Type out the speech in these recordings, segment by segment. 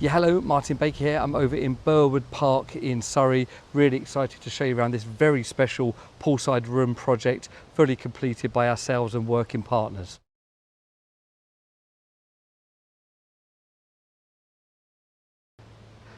Yeah, hello, Martin Baker here. I'm over in Burwood Park in Surrey. Really excited to show you around this very special poolside room project, fully completed by ourselves and working partners.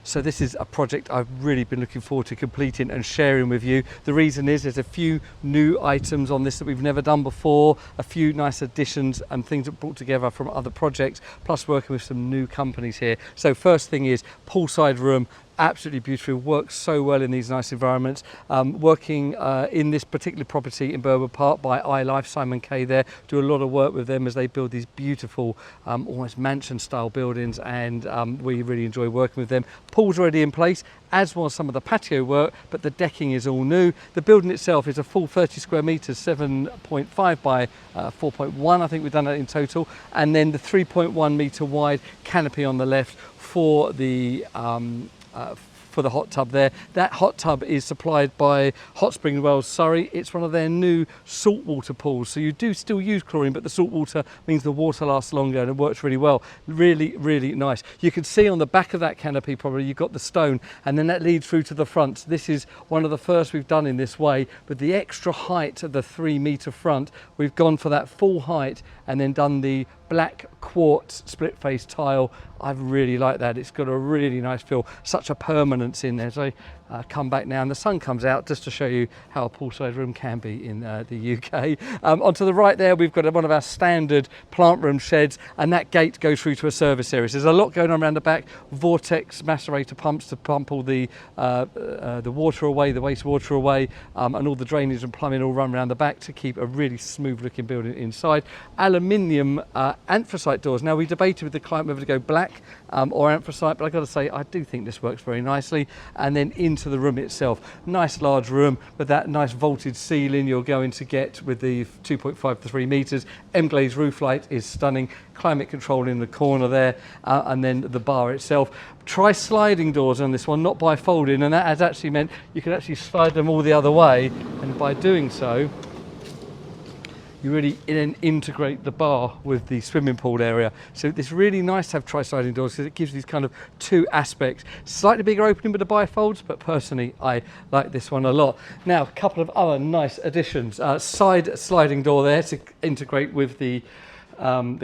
So this is a project I've really been looking forward to completing and sharing with you. The reason is there's a few new items on this that we've never done before, a few nice additions and things that brought together from other projects, plus working with some new companies here. So first thing is poolside room. Absolutely beautiful, works so well in these nice environments. Working in this particular property in Burwood Park by iLife, Simon Kay there, do a lot of work with them as they build these beautiful almost mansion style buildings, and we really enjoy working with them. Pool's already in place, as was some of the patio work, but the decking is all new. The building itself is a full 30 square metres, 7.5 by 4.1, I think we've done that in total, and then the 3.1 metre wide canopy on the left for the hot tub there. That hot tub is supplied by Hot Spring Wells, Surrey. It's one of their new saltwater pools. So you do still use chlorine, but the saltwater means the water lasts longer and it works really well. Really, really nice. You can see on the back of that canopy, probably you've got the stone, and then that leads through to the front. This is one of the first we've done in this way, but the extra height of the 3 metre front, we've gone for that full height and then done the black quartz split face tile. I really like that. It's got a really nice feel, such a permanence in there. So come back now and the sun comes out, just to show you how a poolside room can be in the UK. Onto the right there, we've got one of our standard plant room sheds, and that gate goes through to a service area. So there's a lot going on around the back. Vortex macerator pumps to pump all the water away, the wastewater away, and all the drainage and plumbing all run around the back to keep a really smooth looking building inside. Aluminium anthracite doors. Now, we debated with the client whether to go black or anthracite, but I've got to say I do think this works very nicely. And then into the room itself, nice large room with that nice vaulted ceiling you're going to get with the 2.5 to 3 metres. M-glaze roof light is stunning, climate control in the corner there, and then the bar itself. Try sliding doors on this one, not by folding, and that has actually meant you can actually slide them all the other way, and by doing so you really then integrate the bar with the swimming pool area. So it's really nice to have tri-sliding doors because it gives these kind of two aspects. Slightly bigger opening with the bifolds, but personally I like this one a lot. Now, a couple of other nice additions. Side sliding door there to integrate with the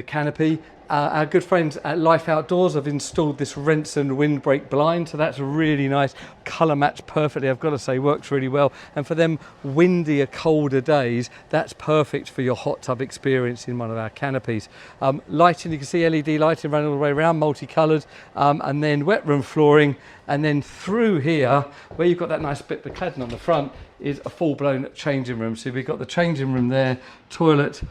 canopy. Our good friends at Life Outdoors have installed this Renson windbreak blind, so that's really nice, colour matched perfectly, I've got to say, works really well. And for them windier, colder days, that's perfect for your hot tub experience in one of our canopies. Lighting, you can see LED lighting running all the way around, multicoloured, and then wet room flooring, and then through here, where you've got that nice bit of cladding on the front, is a full-blown changing room. So we've got the changing room there, toilet,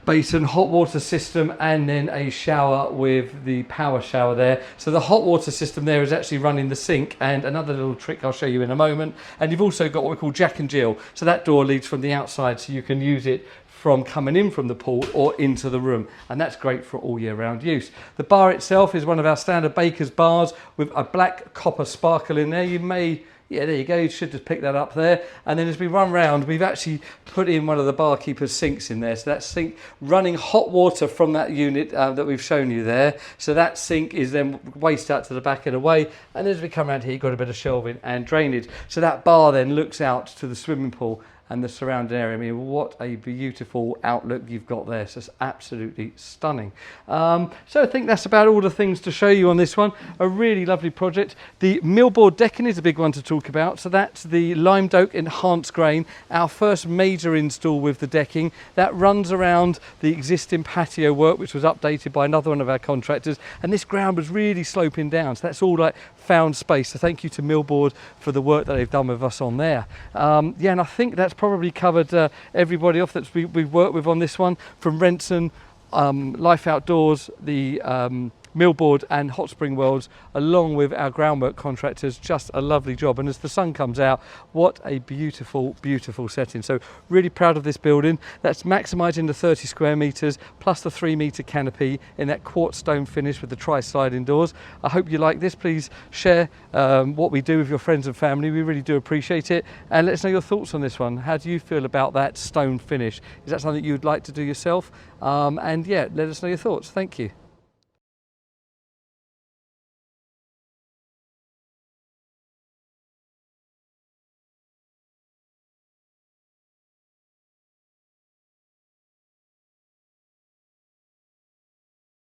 basin, hot water system, and then a shower with the power shower there. So the hot water system there is actually running the sink, and another little trick I'll show you in a moment. And you've also got what we call Jack and Jill. So that door leads from the outside, so you can use it from coming in from the pool or into the room, and that's great for all year round use. The bar itself is one of our standard Baker's bars with a black copper sparkle in there. Yeah, there you go, you should just pick that up there. And then as we run round, we've actually put in one of the barkeeper's sinks in there. So that sink running hot water from that unit that we've shown you there. So that sink is then waste out to the back and away. And as we come around here, you've got a bit of shelving and drainage. So that bar then looks out to the swimming pool and the surrounding area. I mean, what a beautiful outlook you've got there. So it's absolutely stunning. So I think that's about all the things to show you on this one. A really lovely project. The millboard decking is a big one to talk about. So that's the lime doke enhanced grain, our first major install with the decking. That runs around the existing patio work, which was updated by another one of our contractors. And this ground was really sloping down. So that's all like found space. So thank you to Millboard for the work that they've done with us on there. Yeah, and I think that's probably covered everybody off that we've worked with on this one, from Renson, Life Outdoors, the Millboard and Hot Spring Wells, along with our groundwork contractors. Just a lovely job, and as the sun comes out, what a beautiful, beautiful setting. So really proud of this building. That's maximising the 30 square metres plus the 3 metre canopy in that quartz stone finish with the tri-sliding doors. I hope you like this. Please share what we do with your friends and family. We really do appreciate it, and let us know your thoughts on this one. How do you feel about that stone finish? Is that something you'd like to do yourself? And yeah, let us know your thoughts. Thank you.